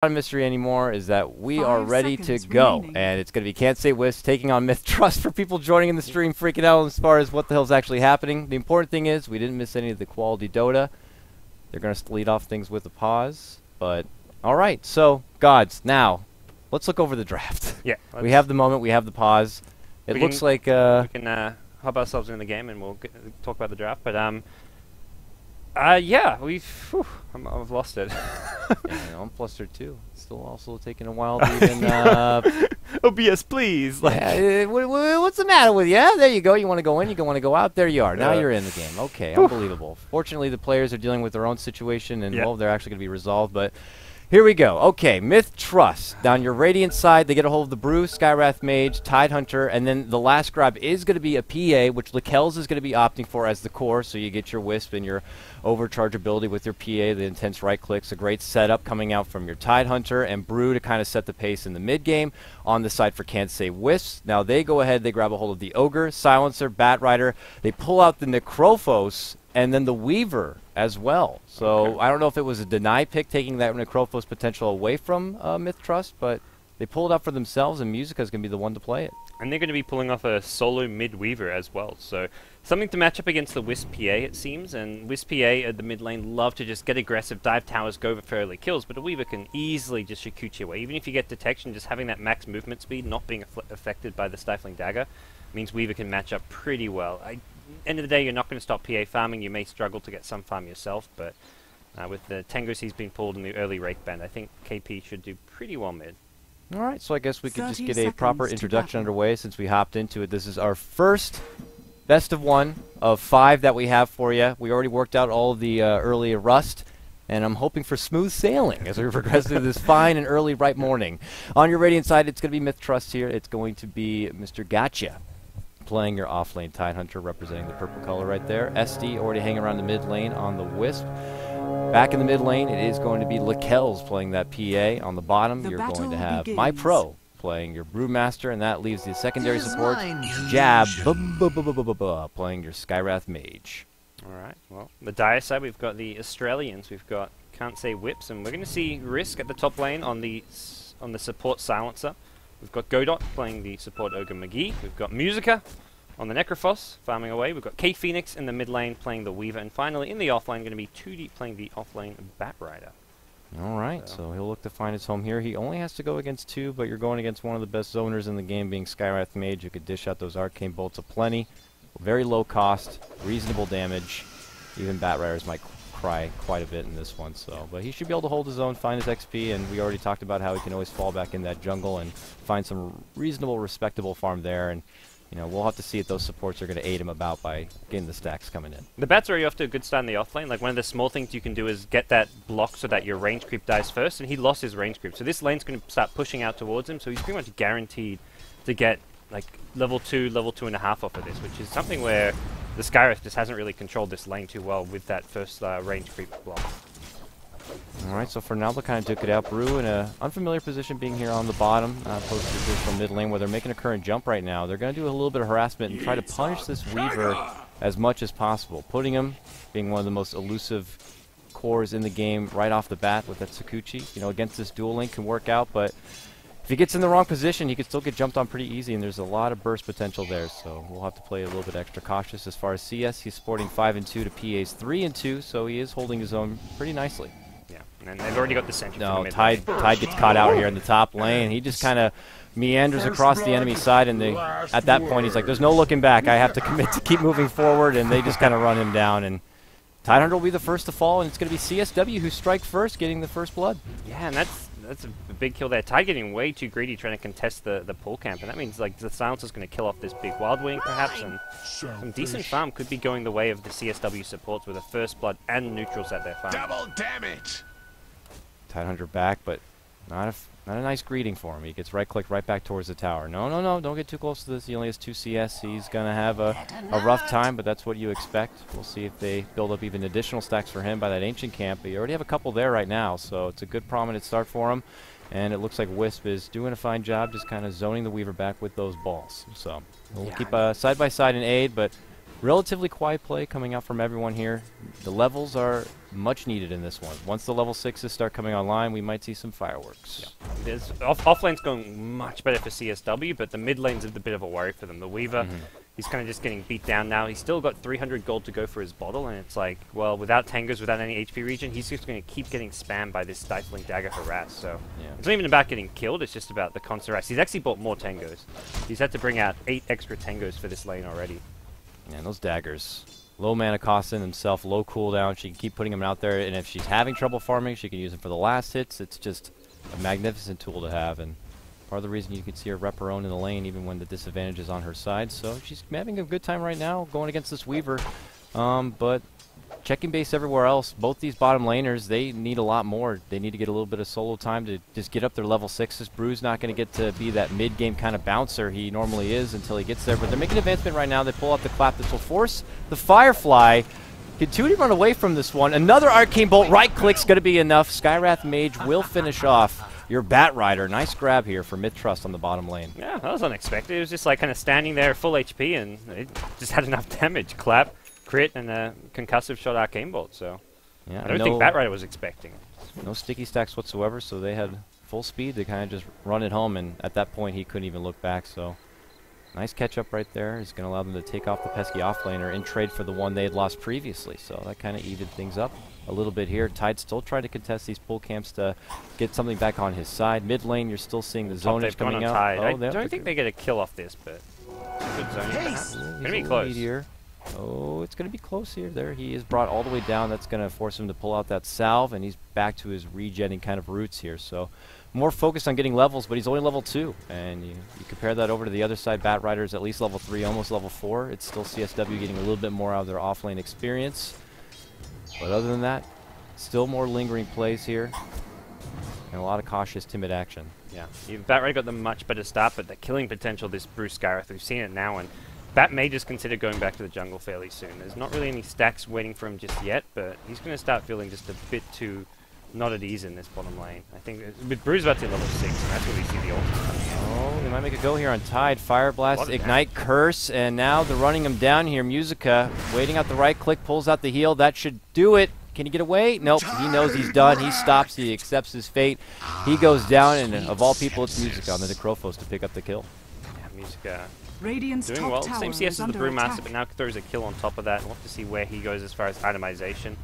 Not a mystery anymore is that we are ready to go, and it's going to be Can't Say Wisp taking on MiTH Trust. For people joining in the stream freaking out as far as what the hell's actually happening, the important thing is we didn't miss any of the quality Dota. They're going to lead off things with a pause, but alright, so gods, now let's look over the draft. Yeah, we have the moment, we have the pause. It looks like we can hop ourselves in the game and we'll talk about the draft, but yeah, I've lost it. Yeah, I'm flustered too. Still also taking a while to even OBS, please. Like, yeah, what's the matter with you? Yeah, there you go. You want to go in, you want to go out. There you are. Now you're in the game. Okay, unbelievable. Fortunately, the players are dealing with their own situation, and well, they're actually going to be resolved. But here we go. Okay, MiTH Trust. Down your Radiant side, they get a hold of the Brew, Skywrath Mage, Tidehunter, and then the last grab is going to be a PA, which Lakelz is going to be opting for as the core, so you get your Wisp and your overchargeability with your PA, the intense right clicks, a great setup coming out from your Tidehunter, and Brew to kind of set the pace in the mid game. On the side for Can't Say Wisps, now they go ahead, they grab a hold of the Ogre, Silencer, Bat Rider, they pull out the Necrophos, and then the Weaver as well. So I don't know if it was a deny pick taking that Necrophos potential away from MiTH Trust, but they pulled it out for themselves, and Musica's going to be the one to play it. And they're going to be pulling off a solo mid-Weaver as well. So something to match up against the Wisp PA, it seems. And Wisp PA at the mid lane love to just get aggressive, dive towers, go for early kills, but a Weaver can easily just Shikuchi away. Even if you get detection, just having that max movement speed, not being affected by the Stifling Dagger, means Weaver can match up pretty well. End of the day, you're not going to stop PA farming. You may struggle to get some farm yourself, but with the Tangos he's been pulled in the early rake band, I think KP should do pretty well mid. Alright, so I guess we could just get a proper introduction underway since we hopped into it. This is our first best of 1 of 5 that we have for you. We already worked out all of the early rust, and I'm hoping for smooth sailing as we progress through this fine and early right morning. On your Radiant side, it's going to be MiTH Trust here. It's going to be Mr. Gotcha playing your off-lane Tidehunter, representing the purple color right there. SD already hanging around the mid lane on the Wisp. Back in the mid lane, it is going to be Lakelz playing that PA. On the bottom, you're going to have MyPro playing your Brewmaster, and that leaves the secondary support, Jab, playing your Skywrath Mage. Alright, well, the Dire side, we've got the Australians, we've got Can't Say Whips, and we're going to see Risk at the top lane on the support Silencer. We've got Godot playing the support Ogre McGee. We've got Musica on the Necrophos farming away. We've got K-Phoenix in the mid lane playing the Weaver. And finally, in the offlane, going to be 2D playing the offlane Bat Rider. Alright, so he'll look to find his home here. He only has to go against 2, but you're going against one of the best zoners in the game, being Skywrath Mage. You could dish out those Arcane Bolts aplenty. Very low cost, reasonable damage. Even Bat Riders might cry quite a bit in this one, but he should be able to hold his own, find his XP, and we already talked about how he can always fall back in that jungle and find some reasonable, respectable farm there, and you know, we'll have to see if those supports are going to aid him about by getting the stacks coming in. The Bat's already off to a good start in the offlane. Like, one of the small things you can do is get that block so that your range creep dies first, and he lost his range creep. So this lane's going to start pushing out towards him, so he's pretty much guaranteed to get like level 2, level 2.5 off of this, which is something where the Skywrath just hasn't really controlled this lane too well with that first range creep block. Alright, so for now they'll kind of duke it out. Brew in an unfamiliar position being here on the bottom, post the traditional mid lane where they're making a current jump right now. They're going to do a little bit of harassment and try to punish this Weaver as much as possible, putting him, being one of the most elusive cores in the game right off the bat with that Sakuchi. You know, against this dual link can work out, but if he gets in the wrong position, he could still get jumped on pretty easy, and there's a lot of burst potential there, so we'll have to play a little bit extra cautious. As far as CS, he's sporting 5 and 2 to PA's 3 and 2, so he is holding his own pretty nicely. Yeah, and they've already got the sentry. No, Tide gets caught out here in the top lane. He just kind of meanders across the enemy side, and at that point he's like, there's no looking back. I have to commit to keep moving forward, and they just kind of run him down, and Tidehunter will be the first to fall, and it's going to be CsW who strike first, getting the first blood. Yeah, and that's a big kill there. Tide getting way too greedy trying to contest the pull camp, and that means like the Silencer's going to kill off this big Wild Wing perhaps, and some decent farm could be going the way of the CsW supports with a first blood and neutrals at their farm. Double damage! Tidehunter back, but not a nice greeting for him. He gets right-clicked right back towards the tower. No, don't get too close to this. He only has 2 CS. He's going to have a rough time, but that's what you expect. We'll see if they build up even additional stacks for him by that Ancient Camp. But you already have a couple there right now, so it's a good prominent start for him. And it looks like Wisp is doing a fine job just kind of zoning the Weaver back with those balls. So we'll keep side-by-side in aid, but relatively quiet play coming out from everyone here. The levels are much needed in this one. Once the level 6s start coming online, we might see some fireworks. Yeah. There's off lane's going much better for CSW, but the mid lane's a bit of a worry for them. The Weaver, he's kind of just getting beat down now. He's still got 300 gold to go for his bottle, and it's like, well, without Tangos, without any HP regen, he's just going to keep getting spammed by this Stifling Dagger harass. So it's not even about getting killed, it's just about the constant harass. He's actually bought more Tangos. He's had to bring out 8 extra Tangos for this lane already. And those daggers. Low mana cost in himself, low cooldown. She can keep putting him out there, and if she's having trouble farming, she can use him for the last hits. It's just a magnificent tool to have, and part of the reason you can see her rep her own in the lane even when the disadvantage is on her side. So she's having a good time right now going against this Weaver. But checking base everywhere else, both these bottom laners, they need a lot more. They need to get a little bit of solo time to just get up their level 6s. Brew's not going to get to be that mid-game kind of bouncer he normally is until he gets there. But they're making advancement right now. They pull out the clap. This will force the Firefly. Continue to run away from this one. Another Arcane Bolt. Right-click's going to be enough. Skywrath Mage will finish off your Bat Rider. Nice grab here for MiTH on the bottom lane. Yeah, that was unexpected. It was just like kind of standing there full HP, and it just had enough damage. Clap, crit, and a concussive shot Arcane Bolt. So yeah, I don't think Bat Rider was expecting it. No sticky stacks whatsoever, so they had full speed to kind of just run it home, and at that point he couldn't even look back. So nice catch up right there. Is going to allow them to take off the pesky offlaner in trade for the one they had lost previously. So that kind of evened things up a little bit here. Tide still trying to contest these pull camps to get something back on his side. Mid lane, you're still seeing the zonage coming out. Tide. I don't think they get a kill off this, but good zoning perhaps. Going to be close. Here. Oh, it's going to be close here. There he is, brought all the way down. That's going to force him to pull out that salve, and he's back to his regenning kind of roots here. So more focused on getting levels, but he's only level 2. And you compare that over to the other side, Bat Rider's at least level 3, almost level 4. It's still CSW getting a little bit more out of their offlane experience. But other than that, still more lingering plays here. And a lot of cautious, timid action. Yeah, Bat Rider got the much better start, but the killing potential of this Bruce Skyrath, we've seen it now, and Bat may just consider going back to the jungle fairly soon. There's not really any stacks waiting for him just yet, but he's going to start feeling just a bit too not at ease in this bottom lane. I think with Bruce about to level 6, and that's where we see the ultimate. Oh, they might make a go here on Tide. Fire Blast, Ignite, Curse, and now they're running him down here. Musica waiting out the right click, pulls out the heal. That should do it. Can he get away? Nope. He knows he's done. He stops. He accepts his fate. He goes down, and of all people, it's Musica on the Necrophos to pick up the kill. Yeah, Musica Radiant's doing well. Same CS as the Brewmaster, but now throws a kill on top of that. We'll have to see where he goes as far as itemization.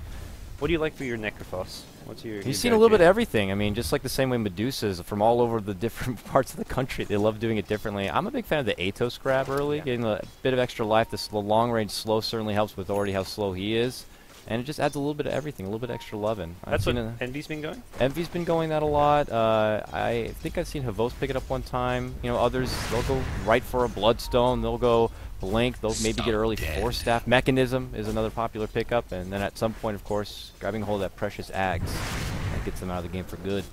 What do you like for your Necrophos? What's your You've seen a little bit of everything. I mean, just like the same way Medusas from all over the different parts of the country. They love doing it differently. I'm a big fan of the Atos grab early, getting a bit of extra life. The long-range slow certainly helps with already how slow he is. And it just adds a little bit of everything, a little bit extra loving. That's what Envy's been going? Envy's been going that a lot. I think I've seen Havos pick it up one time. You know, others, they'll go right for a Bloodstone. They'll go Blink. They'll maybe get early Force Staff. Mechanism is another popular pickup. And then at some point, of course, grabbing a hold of that Precious Axe. That gets them out of the game for good.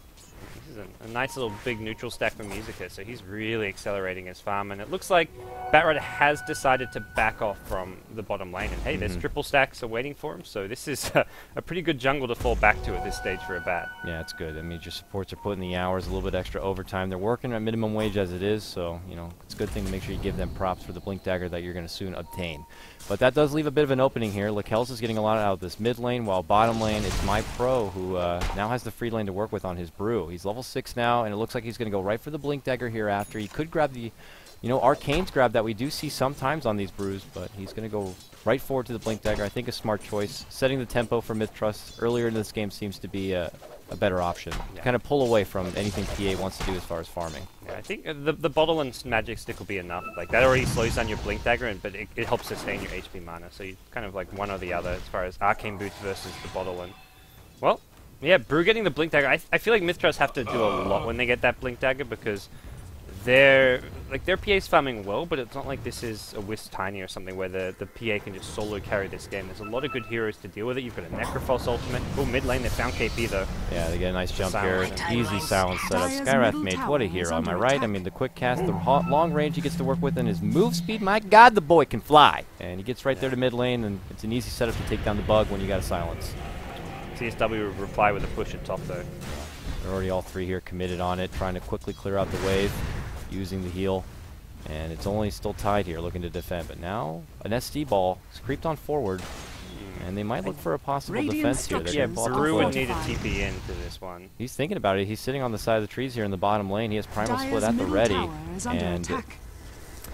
This is a nice little big neutral stack for Musica, so he's really accelerating his farm, and it looks like Bat Rider has decided to back off from the bottom lane, and hey, there's triple stacks awaiting for him, so this is a pretty good jungle to fall back to at this stage for a Bat. Yeah, it's good. I mean, your supports are putting the hours, a little bit extra overtime. They're working at minimum wage as it is, so, you know, it's a good thing to make sure you give them props for the Blink Dagger that you're going to soon obtain. But that does leave a bit of an opening here. Lakel's is getting a lot out of this mid lane, while bottom lane, it's MyPro, who now has the free lane to work with on his Brew. He's level 6 now, and it looks like he's going to go right for the Blink Dagger here after. He could grab the, you know, Arcane's grab that we do see sometimes on these Brews, but he's going to go right forward to the Blink Dagger. I think a smart choice. Setting the tempo for MiTH earlier in this game seems to be a better option. Yeah. Kind of pull away from anything PA wants to do as far as farming. Yeah, I think the bottle and magic stick will be enough. Like that already slows down your Blink Dagger, but it helps sustain your HP mana. So you kind of like one or the other as far as Arcane Boots versus the bottle. And well, yeah, Brew getting the Blink Dagger. I feel like MiTH have to do a lot when they get that Blink Dagger because their PA's farming well, but it's not like this is a Wisp Tiny or something where the PA can just solo carry this game. There's a lot of good heroes to deal with it. You've got a Necrophos ultimate. Oh, mid lane, they found KP though. Yeah, they get a nice jump here. Easy silence setup. Skywrath Mage, what a hero, am I right? I mean, the quick cast, the long range he gets to work with, and his move speed, my god, the boy can fly. And he gets right there to mid lane, and it's an easy setup to take down the bug when you got a silence. CSW will reply with a push at top though. They're already all three here committed on it, trying to quickly clear out the wave, using the heal. And it's only still Tide here looking to defend. But now an SD ball is creeped on forward. And they might look for a possible defense here. Yeah, Brew would need a TP in for this one. He's thinking about it. He's sitting on the side of the trees here in the bottom lane. He has Primal Split at the ready. And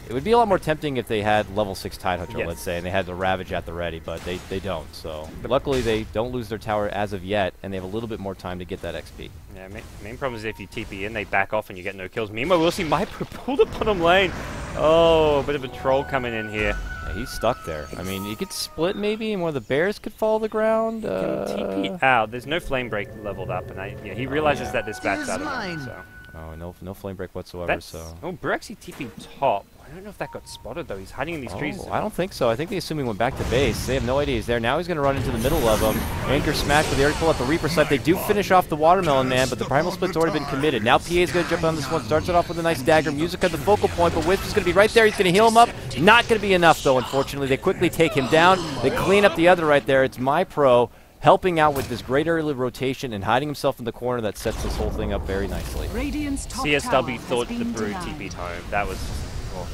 it would be a lot more tempting if they had level 6 Tide Hunter, let's say, and they had the Ravage at the ready, but they don't. So luckily they don't lose their tower as of yet, and they have a little bit more time to get that XP. Yeah, main problem is if you TP in, they back off and you get no kills. Meanwhile, we'll see MiTH pull the bottom lane. Oh, a bit of a troll coming in here. Yeah, he's stuck there. I mean, he could split maybe, and one of the bears could fall to the ground. TP out. There's no Flame Break leveled up, and he realizes that this backs out of him. So. Oh, no Flame Break whatsoever. Oh, Brew actually TP top. I don't know if that got spotted, though. He's hiding in these trees. I don't think so. I think they assume he went back to base. They have no idea he's there. Now he's going to run into the middle of them. Anchor smash, but they already pull out the Reaper Sight. They do finish off the Watermelon Man, but the Primal Split's already been committed. Now PA is going to jump on this one. Starts it off with a nice dagger. Music at the focal point, but Wisp is going to be right there. He's going to heal him up. Not going to be enough, though, unfortunately. They quickly take him down. They clean up the other right there. It's MyPro helping out with this great early rotation and hiding himself in the corner that sets this whole thing up very nicely. CsW thought the Brew TP'd home. That was...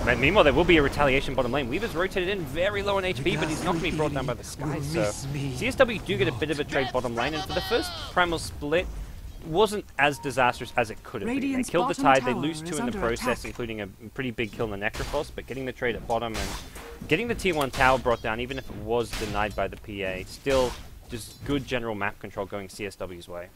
Well, meanwhile, there will be a retaliation bottom lane. Weaver's rotated in, very low on HP, but he's not going to be brought down by the sky. So CsW do get a bit of a trade bottom lane, and for the first Primal Split, wasn't as disastrous as it could have been. They killed the Tide, they lose 2 in the process, including a pretty big kill in the Necrophos, but getting the trade at bottom and getting the T1 tower brought down, even if it was denied by the PA, still just good general map control going CsW's way.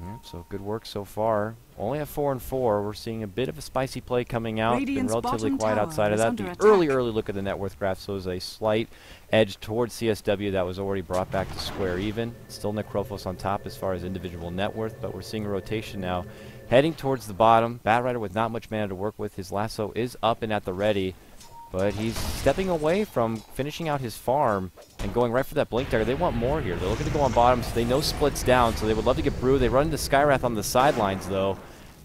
Yep, so good work so far. Only at 4 and 4. We're seeing a bit of a spicy play coming out. Been relatively quiet outside of that. The early look at the net worth graph shows a slight edge towards CsW that was already brought back to square even. Still Necrophos on top as far as individual net worth, but we're seeing a rotation now heading towards the bottom. Batrider with not much mana to work with. His lasso is up and at the ready, but he's stepping away from finishing out his farm and going right for that Blink Dagger. They want more here. They're looking to go on bottom, so they know Split's down, so they would love to get Brew. They run into Skywrath on the sidelines, though.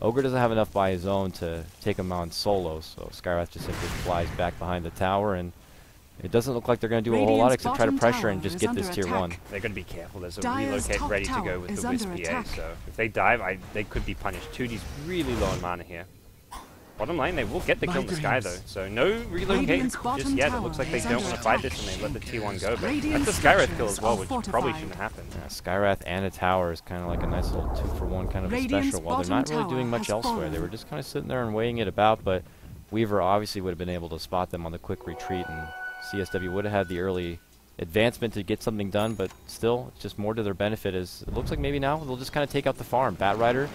Ogre doesn't have enough by his own to take him on solo, so Skywrath just simply flies back behind the tower, and it doesn't look like they're going to do a whole lot except try to pressure and just get this tier 1. They're going to be careful. There's a relocate ready to go with the Wisp PA, so if they dive, they could be punished. 2D's really low on mana here. Bottom lane, they will get the kill in the sky, though. So no relocate just yet. It looks like they don't want to fight this and they let the T1 go. But that's the Skywrath kill as well, which probably shouldn't happen. Yeah, Skywrath and a tower is kind of like a nice little 2-for-1 kind of a special. While they're not really doing much elsewhere. They were just kind of sitting there and weighing it about, but Weaver obviously would have been able to spot them on the quick retreat, and CsW would have had the early advancement to get something done, but still, it's just more to their benefit. As it looks like maybe now they'll just kind of take out the farm. Batrider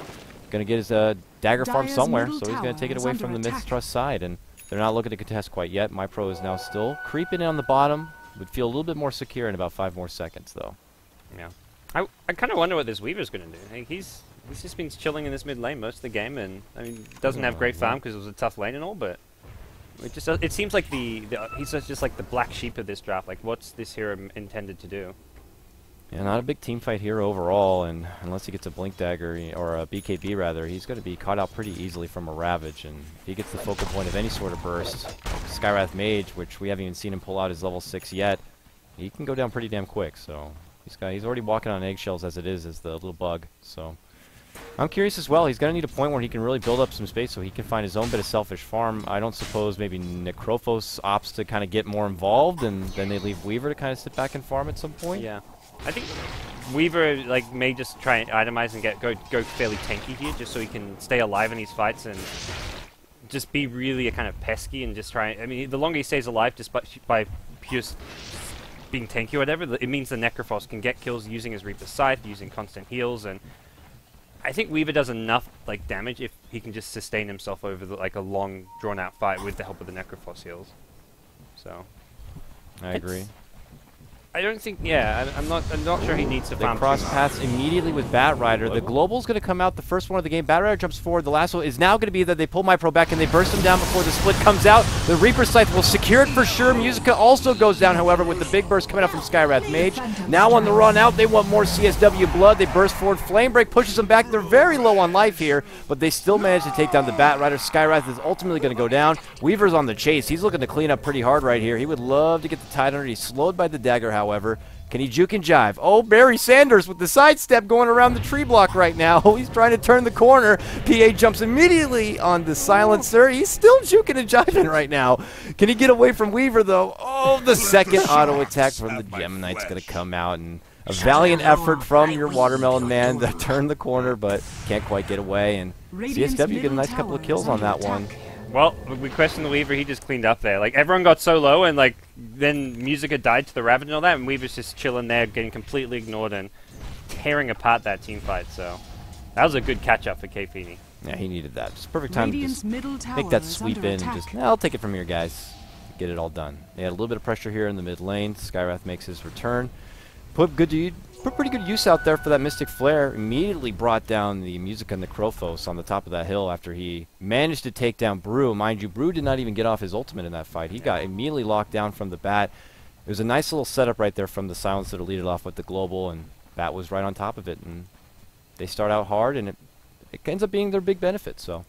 going to get his dagger farm somewhere, so he's going to take it away from the Mistrust side, and they're not looking to contest quite yet. MyPro is now still creeping in on the bottom. Would feel a little bit more secure in about 5 more seconds, though. Yeah. I kind of wonder what this Weaver's going to do. I think he's just been chilling in this mid lane most of the game, and I mean, doesn't have great farm because it was a tough lane and all, but it seems like he's just like the black sheep of this draft. Like, what's this hero intended to do? Yeah, not a big team fight here overall, and unless he gets a Blink Dagger, or a BKB rather, he's going to be caught out pretty easily from a Ravage, and if he gets the focal point of any sort of burst, Skywrath Mage, which we haven't even seen him pull out his level 6 yet, he can go down pretty damn quick, so he's already walking on eggshells as it is, as the little bug, so I'm curious as well. He's going to need a point where he can really build up some space so he can find his own bit of selfish farm. I don't suppose maybe Necrophos opts to kind of get more involved, and then they leave Weaver to kind of sit back and farm at some point. Yeah. I think Weaver may just try and itemize and go fairly tanky here, just so he can stay alive in these fights and just be really a kind of pesky and just try. I mean, the longer he stays alive, just by pure being tanky or whatever, it means the Necrophos can get kills using his Reaper's Scythe, using constant heals, and I think Weaver does enough damage if he can just sustain himself over a long, drawn-out fight with the help of the Necrophos heals. So I agree. I don't think, yeah, I'm not sure he needs to farm. They cross paths immediately with Batrider. The Global's going to come out the first one of the game. Batrider jumps forward. The lasso is now going to be that they pull MyPro back and they burst him down before the split comes out. The Reaper Scythe will secure it for sure. Musica also goes down, however, with the big burst coming out from Skywrath Mage. Now on the run out, they want more CsW blood. They burst forward. Flame Break pushes them back. They're very low on life here, but they still manage to take down the Batrider. Skywrath is ultimately going to go down. Weaver's on the chase. He's looking to clean up pretty hard right here. He would love to get the Tide Hunter. He's slowed by the dagger, however. Can he juke and jive? Oh, Barry Sanders with the sidestep going around the tree block right now. He's trying to turn the corner. PA jumps immediately on the silencer. He's still juking and jiving right now. Can he get away from Weaver, though? Oh, the second auto attack from the Gemini's going to come out. And a valiant effort from your Watermelon Man to turn the corner, but can't quite get away. And CsW get a nice couple of kills on that one. Well, we questioned the Weaver. He just cleaned up there. Like, everyone got so low, and like then Musica died to the Ravage and all that, and Weaver's just chilling there, getting completely ignored and tearing apart that team fight. So that was a good catch-up for K-Feeney. Yeah, he needed that. Just perfect time to just make that sweep in and just, I'll take it from here, guys. Get it all done. They had a little bit of pressure here in the mid lane. Skywrath makes his return. Put pretty good use out there for that Mystic Flare. Immediately brought down the Musica and the Krophos on the top of that hill after he managed to take down Brew. Mind you, Brew did not even get off his ultimate in that fight. He got immediately locked down from the Bat. It was a nice little setup right there from the Silencer to lead it off with the Global, and Bat was right on top of it. And they start out hard, and it ends up being their big benefit. So,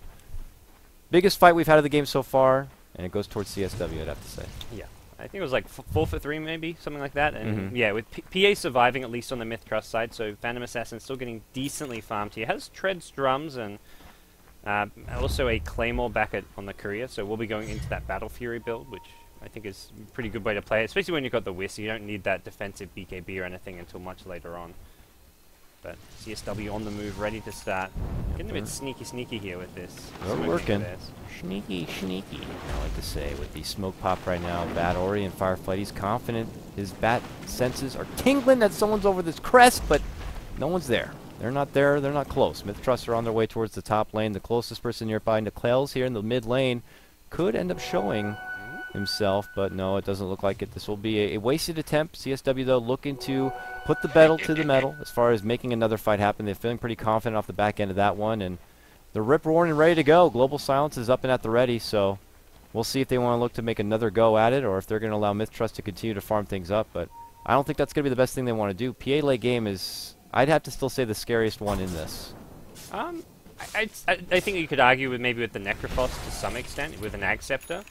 biggest fight we've had of the game so far, and it goes towards CsW, I'd have to say. Yeah. I think it was like 4 for 3 maybe, something like that. And yeah, with PA surviving at least on the MiTH Trust side, so Phantom Assassin still getting decently farmed here. Has Treads, Drums, and also a Claymore back on the Courier, so we'll be going into that Battle Fury build, which I think is a pretty good way to play it, especially when you've got the Wisp. You don't need that defensive BKB or anything until much later on. But CsW on the move, ready to start. Getting a bit sneaky here with this. They're working. Sneaky, I like to say, with the smoke pop right now. Bat Ori and Fireflight, he's confident. His bat senses are tingling that someone's over this crest, but no one's there. They're not there. They're not close. MiTH Trust are on their way towards the top lane. The closest person nearby, Niclails here in the mid lane, could end up showing himself, but no, it doesn't look like it. This will be a wasted attempt. CsW, though, looking to put the pedal to the metal as far as making another fight happen. They're feeling pretty confident off the back end of that one, and they're rip-roaring and ready to go. Global Silence is up and at the ready, so we'll see if they want to look to make another go at it or if they're going to allow MiTH Trust to continue to farm things up, but I don't think that's going to be the best thing they want to do. PA late game is, I'd have to still say, the scariest one in this. I think you could argue with maybe with the Necrophos to some extent, with an Ag Scepter.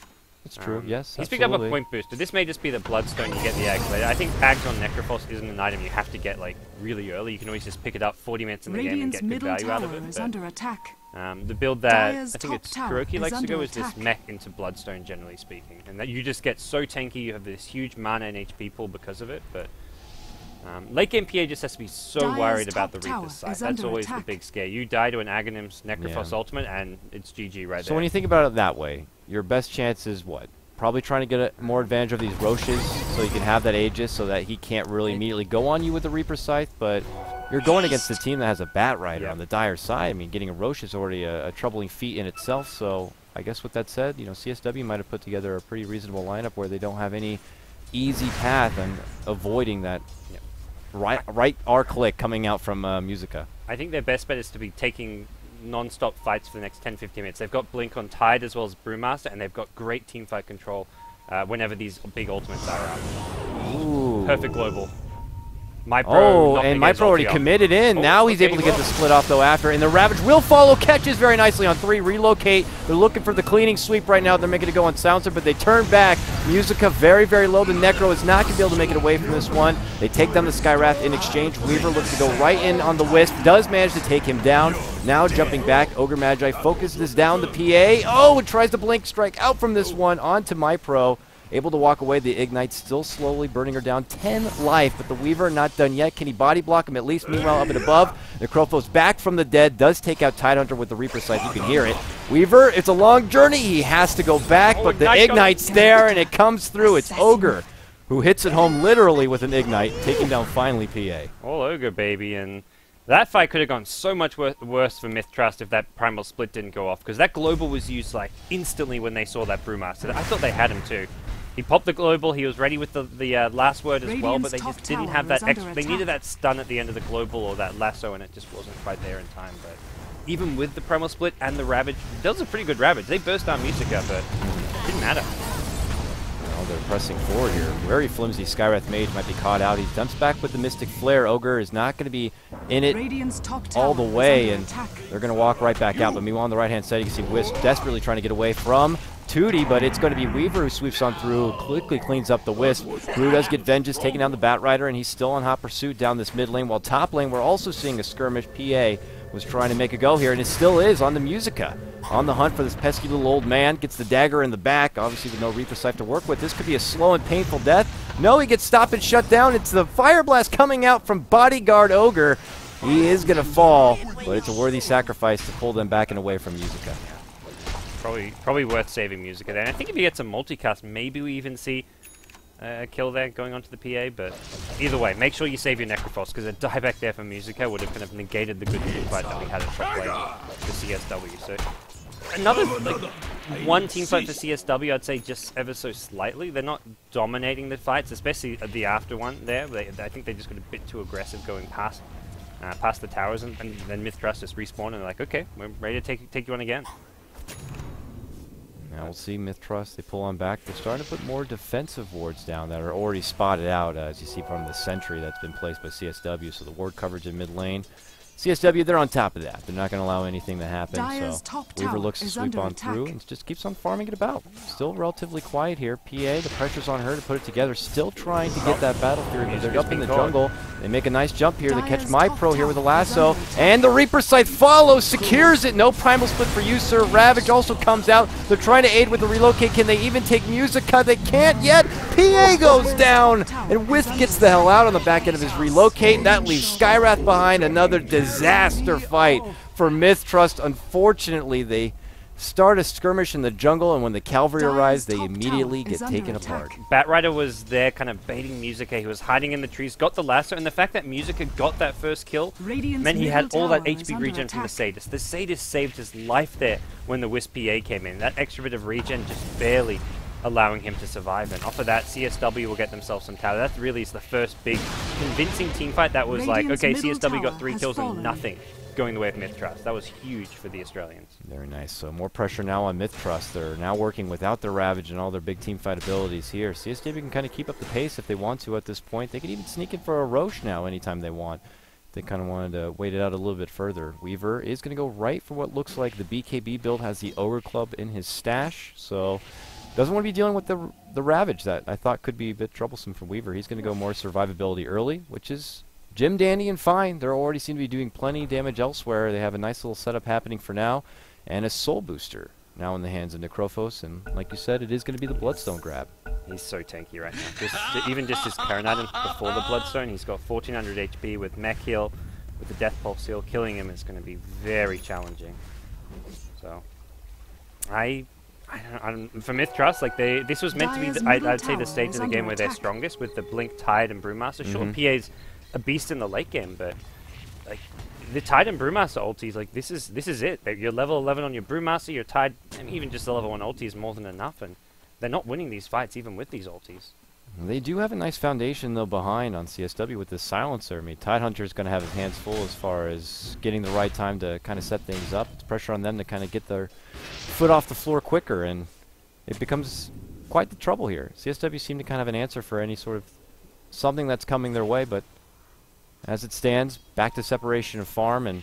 It's true, yes, he's picked up a point booster. This may just be the Bloodstone, you get the Ags later. I think Ags on Necrophos isn't an item you have to get like really early. You can always just pick it up 40 minutes in the game and get good value out of it. Is under attack. The build that I think it's Kuroki likes to go is this mech into Bloodstone, generally speaking. And that you just get so tanky, you have this huge mana and HP pool because of it, but late game PA just has to be so worried about the Reaper's side. That's always the big scare. You die to an Aghanim's Necrophos ultimate, and it's GG right there. So when you think about it that way, your best chance is what? Probably trying to get more advantage of these Roches so you can have that Aegis so that he can't really immediately go on you with the Reaper Scythe, but you're going against a team that has a Bat Rider on the dire side. I mean, getting a Roche is already a troubling feat in itself, so I guess with that said, you know, CsW might have put together a pretty reasonable lineup where they don't have any easy path and avoiding that right R-click coming out from Musica. I think their best bet is to be taking non-stop fights for the next 10-15 minutes. They've got Blink on Tide as well as Brewmaster, and they've got great teamfight control whenever these big ultimates are out. Ooh. Perfect global. MiPro and MiPro already committed in. Now he's able to get the split off, though, after. And the Ravage will follow. Catches very nicely on 3. Relocate. They're looking for the cleaning sweep right now. They're making it go on Silencer, but they turn back. Musica very, very low. The Necro is not going to be able to make it away from this one. They take down the Skywrath in exchange. Weaver looks to go right in on the Wisp. Does manage to take him down. Now jumping back. Ogre Magi focuses down the PA. Oh, and tries to Blink Strike out from this one onto MiPro. Able to walk away. The Ignite still slowly burning her down. 10 life, but the Weaver not done yet. Can he body block him at least? Meanwhile, up and above, the Krophos back from the dead. Does take out Tidehunter with the Reaper Scythe. You can hear it. Weaver, it's a long journey. He has to go back, but the Ignite's there, and it comes through. It's Ogre who hits it home literally with an Ignite, taking down finally PA. All Ogre, baby, and that fight could have gone so much worse for MiTH Trust if that Primal Split didn't go off, because that Global was used like instantly when they saw that Brewmaster. I thought they had him too. He popped the Global, he was ready with the last word as well, but they just didn't have that extra. They needed that stun at the end of the Global or that lasso, and it just wasn't quite there in time. But even with the Primal Split and the Ravage, that was a pretty good Ravage. They burst our Musica, but it didn't matter. Well, they're pressing forward here. Very flimsy Skywrath Mage might be caught out. He dumps back with the Mystic Flare. Ogre is not going to be in it all the way, and they're going to walk right back out. But meanwhile, on the right-hand side, you can see Wisp desperately trying to get away from Tootie, but it's going to be Weaver who sweeps on through, quickly cleans up the Wisp. Blue does get Vengeance, taking down the Batrider, and he's still on hot pursuit down this mid lane, while top lane we're also seeing a skirmish. PA was trying to make a go here, and it still is on the Musica. On the hunt for this pesky little old man, gets the dagger in the back, obviously with no Reaper Scythe to work with. This could be a slow and painful death. No, he gets stopped and shut down. It's the Fire Blast coming out from Bodyguard Ogre. He is going to fall, but it's a worthy sacrifice to pull them back and away from Musica. Probably worth saving Musica there. And I think if he gets a multicast, maybe we even see a kill there going on to the PA, but either way, make sure you save your Necrophos, because a dieback there for Musica would have kind of negated the good teamfight that we had at top lane for CSW. So another one teamfight for CSW, I'd say just ever so slightly. They're not dominating the fights, especially at the after one there. I think they just got a bit too aggressive going past the towers, and then MiTH Trust just respawn and they're like, okay, we're ready to take you on again. Now we'll see MiTH Trust, they pull on back. They're starting to put more defensive wards down that are already spotted out, as you see from the sentry that's been placed by CSW. So the ward coverage in mid lane. CSW, they're on top of that. They're not going to allow anything to happen. So Weaver looks to sweep on through and just keeps on farming it about. Still relatively quiet here. PA, the pressure's on her to put it together. Still trying to get that battle fury, but they're up in the jungle. They make a nice jump here. They catch MyPro here with a lasso. And the Reaper Scythe follows, secures it. No primal split for you, sir. Ravage also comes out. They're trying to aid with the relocate. Can they even take Musica? They can't yet. PA goes down. And Wisp gets the hell out on the back end of his relocate. And that leaves Skywrath behind. Another disaster fight for MiTH Trust. Unfortunately, they start a skirmish in the jungle, and when the cavalry arrives, they immediately get taken apart. Batrider was there kind of baiting Musica. He was hiding in the trees, got the lasso, and the fact that Musica got that first kill meant he had all that HP regen from the Sadist. The Sadist saved his life there when the Wisp PA came in. That extra bit of regen just barely allowing him to survive, and off of that, CSW will get themselves some tower. That really is the first big convincing teamfight that was like, okay, CSW got 3 kills and nothing going the way of MiTH Trust. That was huge for the Australians. Very nice. So more pressure now on MiTH Trust. They're now working without their Ravage and all their big teamfight abilities here. CSW can kind of keep up the pace if they want to at this point. They could even sneak in for a Roche now anytime they want. They kind of wanted to wait it out a little bit further. Weaver is going to go right for what looks like the BKB build. Has the Ogre Club in his stash, so doesn't want to be dealing with the Ravage that I thought could be a bit troublesome for Weaver. He's going to go more survivability early, which is Jim, dandy, and fine. They already seem to be doing plenty of damage elsewhere. They have a nice little setup happening for now, and a Soul Booster now in the hands of Necrophos, and like you said, it is going to be the Bloodstone grab. He's so tanky right now. Even just his Current item before the Bloodstone, he's got 1400 HP with Mech Heal, with the Death Pulse Heal. Killing him is going to be very challenging. So, I don't, for MiTH Trust, like this was meant to be, I'd say, the stage of the game where they're strongest with the Blink, Tide, and Brewmaster. Sure, PA's a beast in the late game, but like the Tide and Brewmaster ultis, like this is it. You're level 11 on your Brewmaster, your Tide, and even just the level 1 ulti is more than enough, and they're not winning these fights even with these ultis. They do have a nice foundation though behind on CSW with this silencer. I mean, Tidehunter is going to have his hands full as far as getting the right time to kind of set things up. It's pressure on them to kind of get their foot off the floor quicker, and it becomes quite the trouble here. CSW seem to kind of have an answer for any sort of something that's coming their way, but as it stands, back to separation of farm. And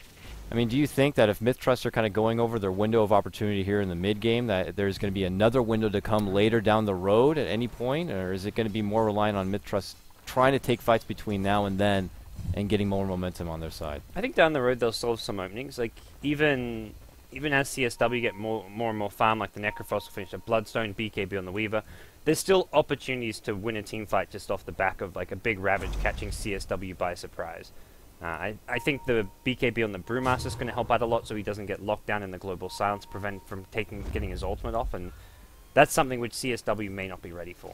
I mean, do you think that if MiTH Trust are kind of going over their window of opportunity here in the mid game, that there's going to be another window to come later down the road at any point, or is it going to be more reliant on MiTH Trust trying to take fights between now and then and getting more momentum on their side? I think down the road they'll solve some openings. Like even as CSW get more and more farm, like the Necrophos will finish a Bloodstone, BKB on the Weaver, there's still opportunities to win a team fight just off the back of like a big Ravage catching CSW by surprise. I think the BKB on the Brewmaster is going to help out a lot, so he doesn't get locked down in the Global Silence, prevent from getting his ultimate off, and that's something which CSW may not be ready for.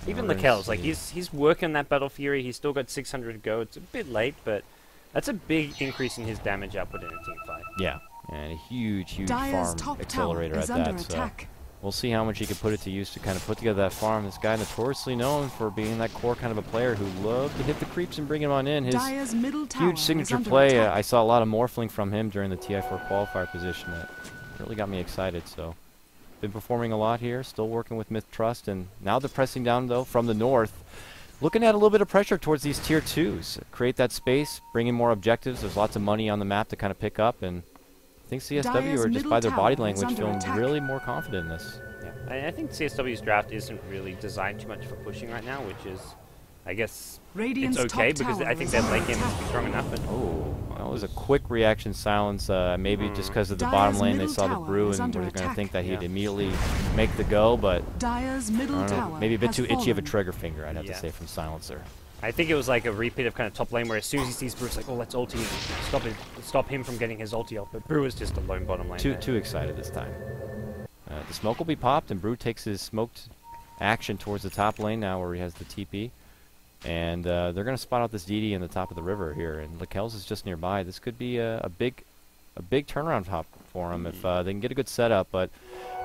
Even Lakel's, like he's working that Battle Fury. He's still got 600 to go. It's a bit late, but that's a big increase in his damage output in a team fight. Yeah, and a huge farm accelerator at that. So we'll see how much he can put it to use to kind of put together that farm. This guy notoriously known for being that core kind of a player who loved to hit the creeps and bring him on in. His huge signature play, I saw a lot of morphling from him during the TI4 qualifier position that really got me excited. So, been performing a lot here, still working with MiTH Trust, and now they're pressing down though from the north. Looking at a little bit of pressure towards these tier 2s. Create that space, bring in more objectives. There's lots of money on the map to kind of pick up, and think CSW are just by their body language feeling really more confident in this. Yeah, I think CSW's draft isn't really designed too much for pushing right now, which is, I guess, it's okay because I think their late game is strong enough. And oh, that was a quick reaction silence. Maybe just because of the bottom lane, they saw the brew and were going to think that he'd immediately make the go, but I don't know, maybe a bit too itchy of a trigger finger, I'd have to say, from Silencer. I think it was like a repeat of kind of top lane where as soon as he sees Brew, it's like, oh, let's ulti and stop him from getting his ulti off. But Brew is just a lone bottom lane. Too excited this time. The smoke will be popped, and Brew takes his smoked action towards the top lane now where he has the TP. And they're going to spot out this DD in the top of the river here, and Lakel's is just nearby. This could be a big turnaround hop for him if they can get a good setup, but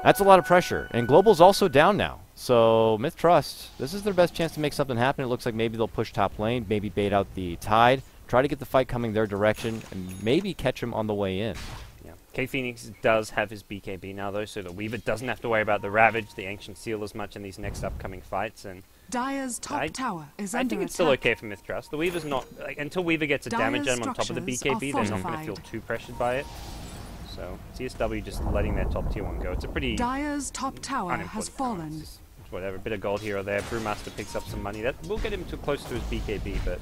that's a lot of pressure. And Global's also down now, so MiTH Trust, this is their best chance to make something happen. It looks like maybe they'll push top lane, maybe bait out the Tide, try to get the fight coming their direction, and maybe catch him on the way in. Yeah, K-Phoenix does have his BKB now, though, so that Weaver doesn't have to worry about the Ravage, the Ancient Seal as much in these next upcoming fights, and Dire's top tower is under I think it's still okay for MiTH Trust. The Weaver's not, like, until Weaver gets a damage item on top of the BKB, they're not going to feel too pressured by it. So CSW just letting their top tier one go. It's a pretty Dire's top tower has fallen. It's whatever, a bit of gold here or there. Brewmaster picks up some money. That will get him too close to his BKB, but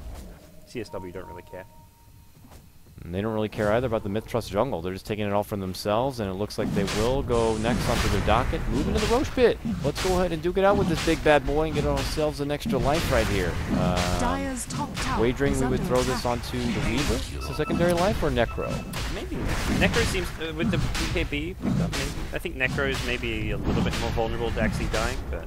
CSW don't really care. And they don't really care either about the MiTH Trust jungle. They're just taking it all from themselves, and it looks like they will go next onto their docket. Move into the Roche pit. Let's go ahead and duke it out with this big bad boy and get ourselves an extra life right here. Wagering we would throw this onto the Weaver. Is it secondary life or Necro? Maybe Necro seems, with the BKB picked up, maybe. I think Necro is maybe a little bit more vulnerable to actually dying, but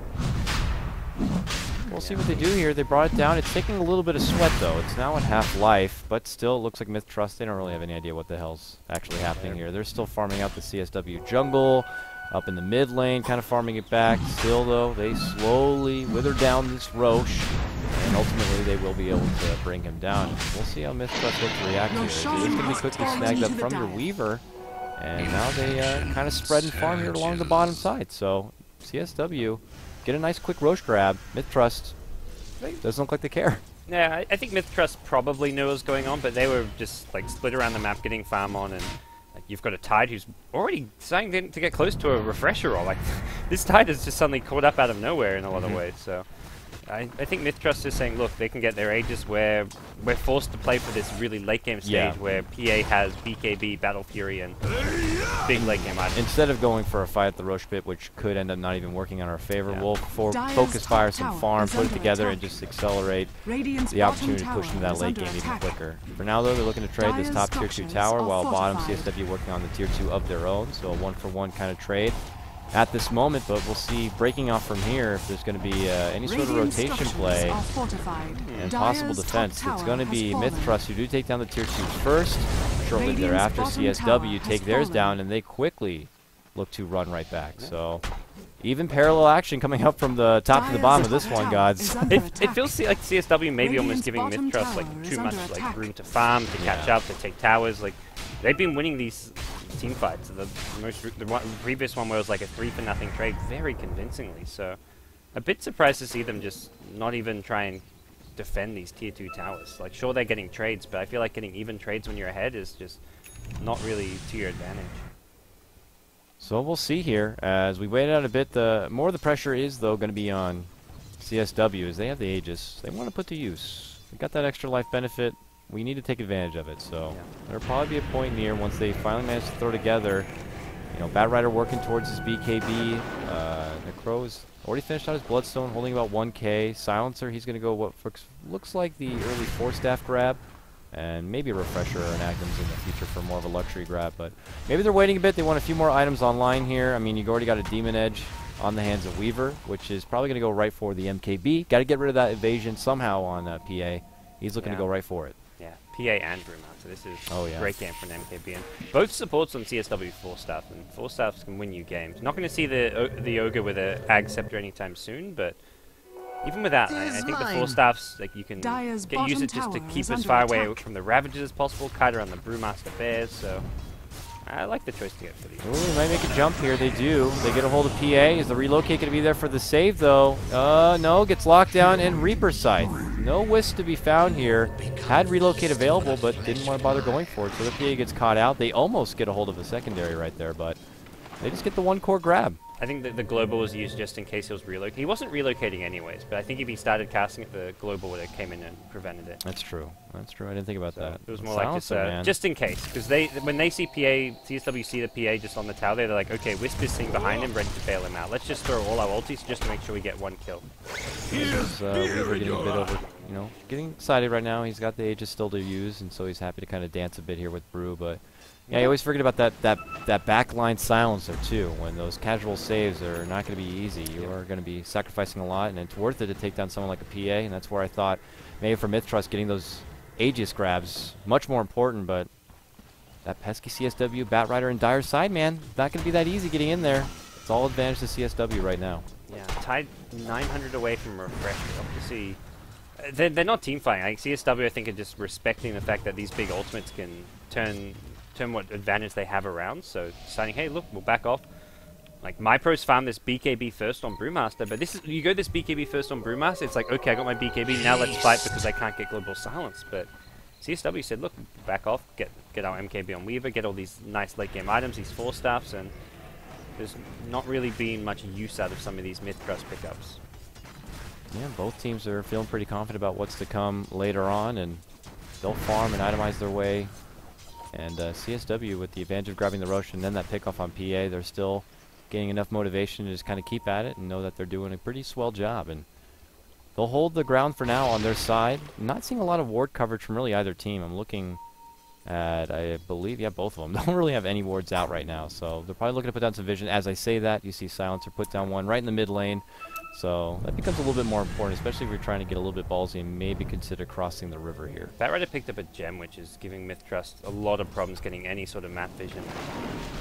we'll see what they do here. They brought it down. It's taking a little bit of sweat, though. It's now at half life, but still, it looks like MiTH Trust, they don't really have any idea what the hell's actually happening here. They're still farming out the CSW jungle, up in the mid lane, kind of farming it back. Still, though, they slowly wither down this Roche, and ultimately they will be able to bring him down. We'll see how MiTH Trust looks to react here. He's going to be quickly snagged up from your Weaver, and now they kind of spread and farm here along the bottom side. So, CSW get a nice quick Roche grab. MiTH Trust doesn't look like they care. Yeah, I think MiTH Trust probably knew what was going on, but they were just like split around the map getting farm on, and like, you've got a Tide who's already starting to get close to a refresher roll. Like this Tide is just suddenly caught up out of nowhere in a lot of ways. So I think MiTH Trust is saying, look, they can get their ages where we're forced to play for this really late game stage where PA has BKB, Battle Fury, and big late game items. Instead of going for a fight at the Roche pit, which could end up not even working on our favor, we'll focus fire some farm, put it together, and just accelerate the opportunity to push into that late game even quicker. For now, though, they're looking to trade this top tier 2 tower, while bottom CSW working on the tier 2 of their own, so a 1-for-1 kind of trade at this moment, but we'll see breaking off from here if there's going to be any sort of rotation play and possible defense. It's going to be MiTH Trust who do take down the tier 2s first. Shortly thereafter, CSW take theirs down, and they quickly look to run right back. So even parallel action coming up from the top to the bottom of this one, gods. It feels like CSW maybe almost giving MiTH Trust like too much like room to farm, to catch up, to take towers. Like they've been winning these team fights. The previous one where it was like a 3-for-0 trade very convincingly. So a bit surprised to see them just not even try and defend these tier 2 towers. Like sure they're getting trades, but I feel like getting even trades when you're ahead is just not really to your advantage. So we'll see here as we wait out a bit. More of the pressure is though going to be on CSW as they have the Aegis. They want to put to use. They got that extra life benefit. We need to take advantage of it. So there'll probably be a point near once they finally manage to throw together. You know, Bat Rider working towards his BKB. Necro's already finished out his Bloodstone, holding about 1k. Silencer, he's going to go what looks like the early 4-staff grab. And maybe a refresher or an Agnes in the future for more of a luxury grab. But maybe they're waiting a bit. They want a few more items online here. I mean, you've already got a Demon Edge on the hands of Weaver, which is probably going to go right for the MKB. Got to get rid of that evasion somehow on PA. He's looking to go right for it. Yeah, PA and Brewmaster. So this is a great game for an MKB. And both supports on CSW 4-staff, and 4-staffs can win you games. Not going to see the Ogre with an Ag Scepter anytime soon, but even with that, I think the 4-staffs, like you can use it just to keep as far away from the Ravages as possible, kite around the Brewmaster Bears, so I like the choice to get for these. Ooh, they might make a jump here. They do. They get a hold of PA. Is the relocate going to be there for the save, though? No, gets locked down, and Reaper Scythe. no Wisp to be found here. Had relocate available, but didn't want to bother going for it. So the PA gets caught out. They almost get a hold of a secondary right there, but they just get the one core grab. I think that the global was used just in case he was relocating. He wasn't relocating anyways, but I think if he started casting it, the global would have came in and prevented it. That's true. That's true. I didn't think about that. It was more like just in case, because when they see CsW see the PA just on the tower, they're like, okay, Wisp is sitting behind him, ready to bail him out. Let's just throw all our ultis just to make sure we get one kill. Weaver getting a bit over, getting excited right now. He's got the Aegis still to use, and so he's happy to kind of dance a bit here with Brew, but. Yeah, you always forget about that backline silencer too. When those casual saves are not going to be easy, you are going to be sacrificing a lot, and it's worth it to take down someone like a PA. And that's where I thought maybe for MiTH Trust getting those Aegis grabs much more important. But that pesky CsW Batrider and Dire side, man, not going to be that easy getting in there. It's all advantage to CsW right now. Yeah, tied 900 away from refresh. Obviously, they're not team fighting. Like CsW, I think, are just respecting the fact that these big ultimates can turn what advantage they have around, so deciding, hey, look, we'll back off. Like, MyPro's found this BKB first on Brewmaster, but you go this BKB first on Brewmaster, it's like, okay, I got my BKB, now let's fight because I can't get Global Silence. But CsW said, look, back off, get our MKB on Weaver, get all these nice late game items, these 4-staffs, and there's not really been much use out of some of these MiTH Trust pickups. Yeah, both teams are feeling pretty confident about what's to come later on, and they'll farm and itemize their way. And CsW with the advantage of grabbing the Rosh and then that pickoff on PA, they're still getting enough motivation to just kind of keep at it and know that they're doing a pretty swell job. And they'll hold the ground for now on their side. I'm not seeing a lot of ward coverage from really either team. I'm looking at, I believe, yeah, both of them don't really have any wards out right now. So they're probably looking to put down some vision. As I say that, you see Silencer put down one right in the mid lane. So that becomes a little bit more important, especially if you're trying to get a little bit ballsy and maybe consider crossing the river here. Batrider picked up a gem, which is giving MiTH Trust a lot of problems getting any sort of map vision.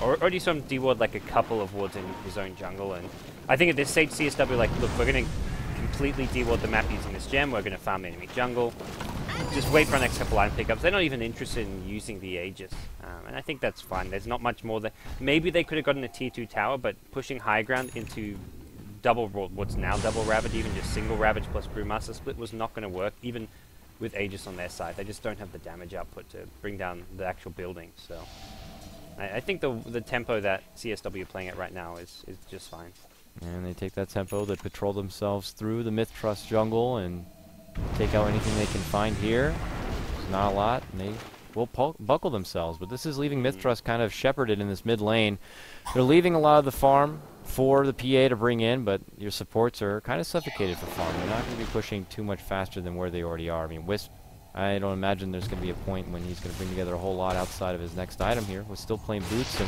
Already saw him deward like a couple of wards in his own jungle, and I think at this stage CsW like, look, we're going to completely deward the map using this gem, we're going to farm the enemy jungle, just wait for our next couple line pickups. They're not even interested in using the Aegis, and I think that's fine. There's not much more that maybe they could have gotten a tier 2 tower, but pushing high ground into what's now double Ravage, even just single Ravage plus Brewmaster split was not going to work, even with Aegis on their side. They just don't have the damage output to bring down the actual building. So I think the tempo that CsW are playing at right now is just fine. And they take that tempo, they patrol themselves through the MiTH Trust jungle and take out anything they can find here. There's not a lot, and they will buckle themselves, but this is leaving MiTH Trust kind of shepherded in this mid lane. They're leaving a lot of the farm for the PA to bring in, but your supports are kind of suffocated for farm. They're not going to be pushing too much faster than where they already are. I mean, Wisp, I don't imagine there's going to be a point when he's going to bring together a whole lot outside of his next item here. We're still playing boots,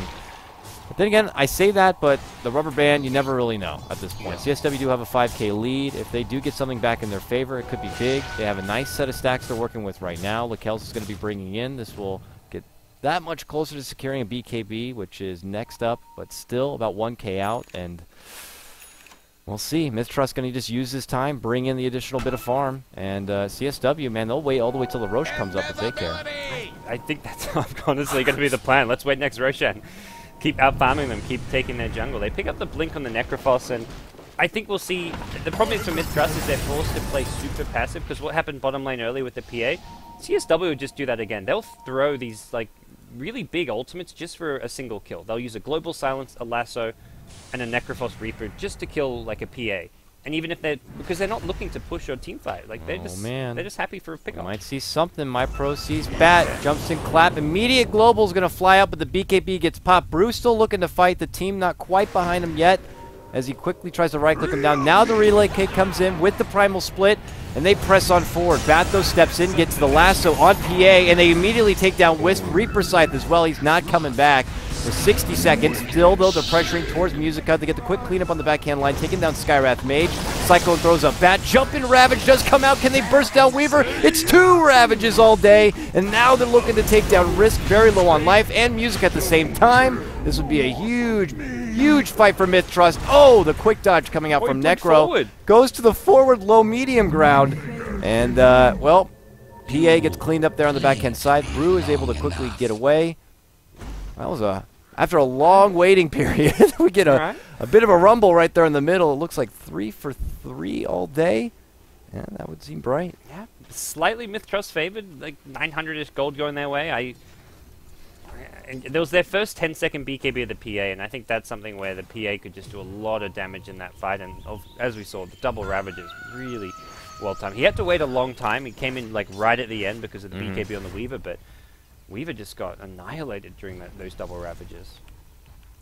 but then again, I say that, but the rubber band, you never really know at this point. CsW do have a 5k lead. If they do get something back in their favor, it could be big. They have a nice set of stacks they're working with right now. Lakel's is going to be bringing in. This will get that much closer to securing a BKB, which is next up, but still about 1k out, and we'll see. MiTH Trust going to just use this time, bring in the additional bit of farm, and CsW, man, they'll wait all the way till the Rosh comes up if they care. I think that's honestly going to be the plan. Let's wait next Roshan. Keep out-farming them, keep taking their jungle. They pick up the Blink on the Necrophos, and I think we'll see. The problem is for MiTH Trust is they're forced to play super passive, because what happened bottom lane early with the PA, CsW would just do that again. They'll throw these like really big ultimates just for a single kill. They'll use a Global Silence, a Lasso, and a Necrophos Reaper just to kill like a PA. And even if because they're not looking to push or team fight, like they're just happy for a pickup. Might see something. MyPro sees Bat, jumps in, clap. Immediate Global's gonna fly up, but the BKB gets popped. Brew still looking to fight. The team not quite behind him yet, as he quickly tries to right-click him down. Now the relay kick comes in with the primal split, and they press on forward. Bat though steps in, gets the lasso on PA, and they immediately take down Wisp. Reaper Scythe as well. He's not coming back. For 60 seconds, still though they're pressuring towards Musica. They get the quick cleanup on the backhand line, taking down Skywrath Mage. Cyclone throws a Bat, jumping Ravage does come out. Can they burst down Weaver? It's 2 Ravages all day, and now they're looking to take down Risk, very low on life, and Music at the same time. This would be a huge fight for MiTH Trust. Oh, the quick dodge coming out from Necro. Forward. Goes to the forward low medium ground, and well, PA gets cleaned up there on the backhand side. Brew is able to quickly get away. That was after a long waiting period, we get a bit of a rumble right there in the middle. It looks like 3 for 3 all day. Yeah, that would seem bright. Yeah, slightly MiTH Trust favored, like 900-ish gold going their way. And there was their first 10-second BKB of the PA, and I think that's something where the PA could just do a lot of damage in that fight. And as we saw, the double Ravages really well timed. He had to wait a long time. He came in like right at the end because of the BKB on the Weaver, but Weaver just got annihilated during those double Ravages.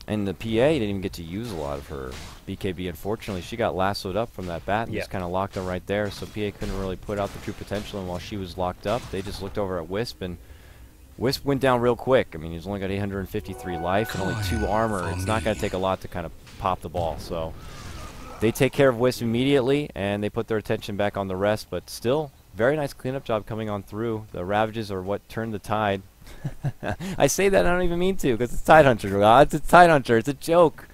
And the PA didn't even get to use a lot of her BKB, unfortunately. She got lassoed up from that bat and just kind of locked her right there, so PA couldn't really put out the true potential, and while she was locked up, they just looked over at Wisp, and Wisp went down real quick. I mean, he's only got 853 life and only 2 armor. It's not going to take a lot to kind of pop the ball, so they take care of Wisp immediately, and they put their attention back on the rest, but still, very nice cleanup job coming on through. The Ravages are what turned the tide. I say that, I don't even mean to, because it's Tidehunter. It's a Tidehunter. It's a joke.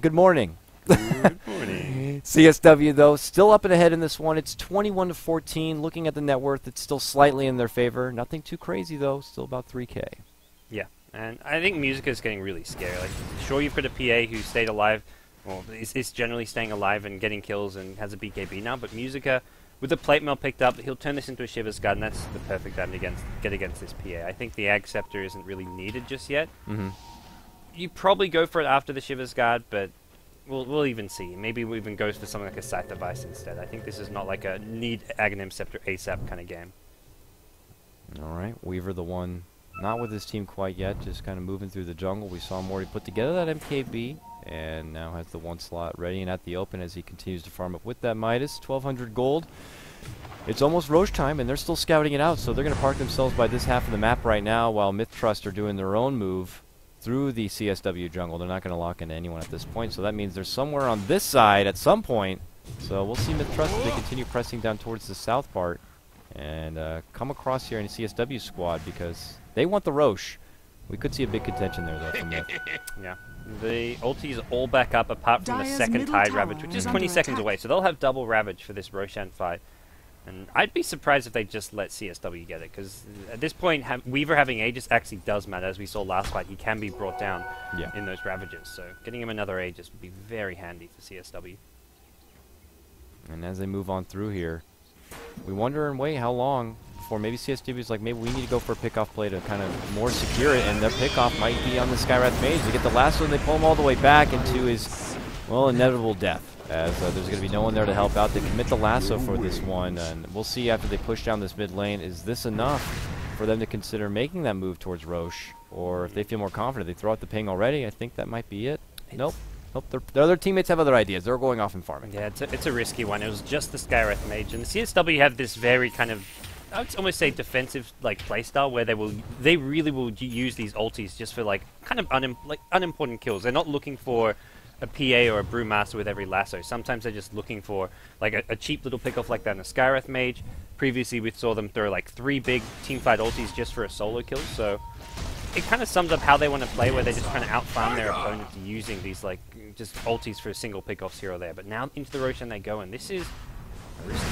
Good morning. Good morning. CSW, though, still up and ahead in this one. It's 21-14. Looking at the net worth, it's still slightly in their favor. Nothing too crazy, though. Still about 3K. Yeah, and I think Musica is getting really scary. Like, sure, you've got a PA who stayed alive, well, is generally staying alive and getting kills and has a BKB now, but Musica, with the plate mail picked up, he'll turn this into a Shiver's Guard, and that's the perfect time to get against this PA. I think the Ag Scepter isn't really needed just yet. You probably go for it after the Shiver's Guard, but we'll even see. Maybe we'll even go for something like a Scythe Device instead. I think this is not like a need Aghanim Scepter ASAP kind of game. Alright, Weaver the one not with his team quite yet, just kind of moving through the jungle. We saw him already put together that MKB, and now has the 1 slot ready and at the open as he continues to farm up with that MiTH. 1,200 gold. It's almost Roche time, and they're still scouting it out, so they're going to park themselves by this half of the map right now while MiTH Trust are doing their own move through the CSW jungle. They're not going to lock into anyone at this point, so that means they're somewhere on this side at some point. So we'll see MiTH Trust as they continue pressing down towards the south part and come across here in a CSW squad because they want the Roche. We could see a big contention there, though, from MiTH. Yeah. The ultis are all back up apart from the second Tide Ravage, which is 20 seconds away, so they'll have double Ravage for this Roshan fight. And I'd be surprised if they just let CSW get it, because at this point, Weaver having Aegis actually does matter. As we saw last fight, he can be brought down in those Ravages, so getting him another Aegis would be very handy for CSW. And as they move on through here, we wonder and wait how long before maybe CSW is like, maybe we need to go for a pickoff play to kind of more secure it, and their pickoff might be on the Skywrath Mage. They get the lasso and they pull him all the way back into his, well, inevitable death, as there's going to be no one there to help out. They commit the lasso for this one, and we'll see after they push down this mid lane, is this enough for them to consider making that move towards Roche? Or if they feel more confident, they throw out the ping already. I think that might be it. Nope. Their other teammats have other ideas. They're going off and farming. Yeah, it's a risky one. It was just the Skywrath Mage, and the CSW have this very kind of, I would almost say, defensive like playstyle where they really will use these ultis just for like kind of unimportant kills. They're not looking for a PA or a Brewmaster with every lasso. Sometimes they're just looking for like a cheap little pickoff like that in a Skywrath Mage. Previously, we saw them throw like 3 big teamfight ultis just for a solo kill. So it kind of sums up how they want to play, where they're just trying to outfarm their opponent using these like just ultis for single pickoffs here or there. But now into the Roshan they go, and this is risky.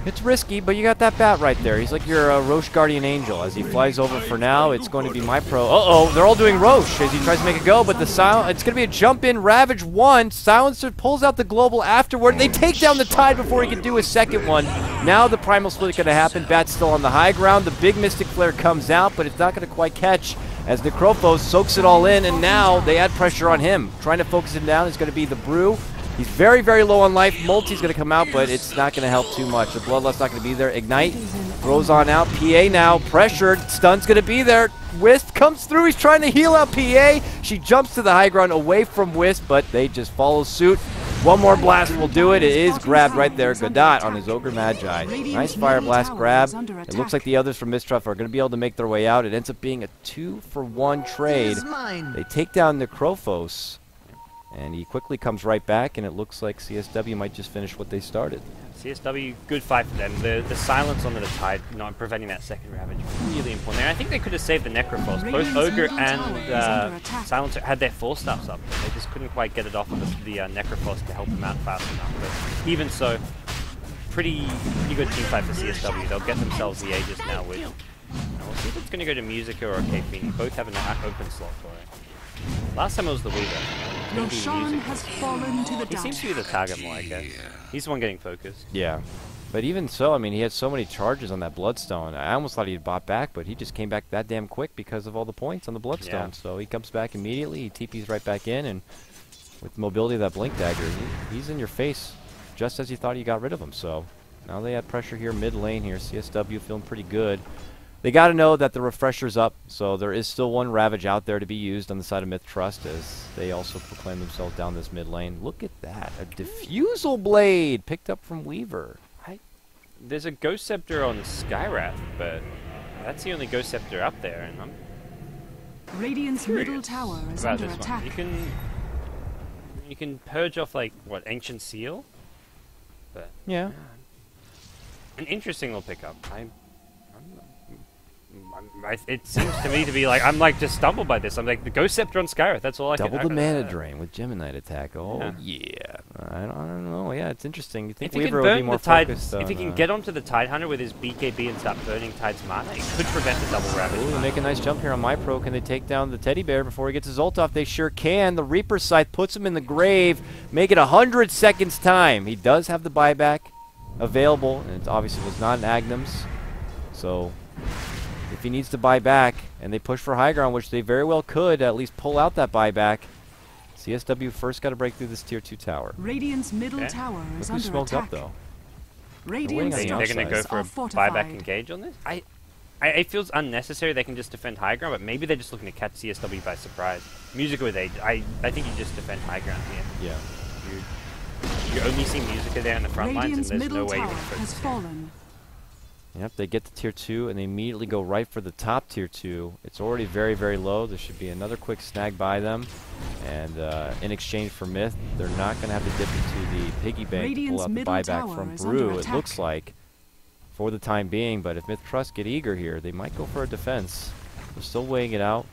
It's risky, but you got that bat right there. He's like your Roche Guardian Angel. As he flies over for now, it's going to be my pro. Uh-oh, they're all doing Roche as he tries to make a go, but the it's going to be a jump in, Ravage 1. Silencer pulls out the global afterward. They take down the Tide before he can do his second one. Now the Primal Split is going to happen. Bat's still on the high ground. The big Mystic Flare comes out, but it's not going to quite catch as Necrophos soaks it all in, and now they add pressure on him. Trying to focus him down is going to be the Brew. He's very, very low on life. Multi's going to come out, but it's not going to help too much. The Bloodlust's not going to be there. Ignite throws on out. PA now pressured. Stun's going to be there. Wisp comes through. He's trying to heal out PA. She jumps to the high ground away from Wisp, but they just follow suit. One more blast will do it. It is grabbed right there. Godot on his Ogre Magi. Nice Fire Blast grab. It looks like the others from MiTH Trust are going to be able to make their way out. It ends up being a 2-for-1 trade. They take down Necrophos, and he quickly comes right back, and it looks like CSW might just finish what they started. CSW, good fight for them. The silence on the Tide, not preventing that second Ravage, really important there. I think they could have saved the Necrophos. Both Ogre and Silencer had their 4-staffs up. They just couldn't quite get it off on the Necrophos to help them out fast enough. But even so, pretty good team fight for CSW. They'll get themselves the Aegis now with... We'll see if it's going to go to Musica or K-Phoenix. Both have an open slot for it. Last time it was the Weaver. Roshan has fallen to the He seems to be the target more, I guess. He's the one getting focused. Yeah. But even so, I mean, he had so many charges on that Bloodstone. I almost thought he'd bought back, but he just came back that damn quick because of all the points on the Bloodstone. Yeah. So he comes back immediately, he TP's right back in, and with the mobility of that Blink Dagger, he's in your face just as you thought you got rid of him. So now they had pressure here mid lane here. CsW feeling pretty good. They got to know that the refresher's up, so there is still one Ravage out there to be used on the side of MiTH Trust as they also proclaim themselves down this mid lane. Look at that. A Diffusal Blade picked up from Weaver. There's a Ghost Scepter on Skywrath, but that's the only Ghost Scepter up there, and I'm Radiant's middle tower is about under this attack. one. You can purge off, like, what, Ancient Seal? But Yeah. an interesting little pickup. It seems to me to be like, I'm like just stumbled by this. I'm like, the Ghost Scepter on Skywrath, that's all I can... Double the mana drain with Gemini attack. Oh, Yeah. I don't know. Yeah, it's interesting. You think If you can Weaver would be burn more the Tide, focused if on, he can get onto the Tide Hunter with his BKB and start burning Tide's mana, it could prevent the double Ravage. Ooh, they make a nice jump here on MyPro. Can they take down the Teddy Bear before he gets his ult off? They sure can. The Reaper Scythe puts him in the grave. Make it 100 seconds time. He does have the buyback available, and it obviously was not an Agnum's. So if he needs to buy back, and they push for high ground, which they very well could, at least pull out that buyback, CsW first got to break through this tier 2 tower. Radiant's middle Okay. tower Look is who under smoked attack. up, though. Radiant's waiting on the They're going to go structures for a are fortified. buyback engage on this? It feels unnecessary. They can just defend high ground, but maybe they're just looking to catch CsW by surprise. Musica with Age, I think you just defend high ground here. Yeah. You only see Musica there in the front Radiant's lines, and there's no middle way you tower can has focus. fallen. Yep, they get to tier 2, and they immediately go right for the top tier 2. It's already very, very low. There should be another quick snag by them. And in exchange for MiTH, they're not going to have to dip into the piggy bank to pull Radiant's out the middle buyback tower from is Brew, under it attack. looks like, for the time being. But if MiTH Trust get eager here, they might go for a defense. They're still weighing it out.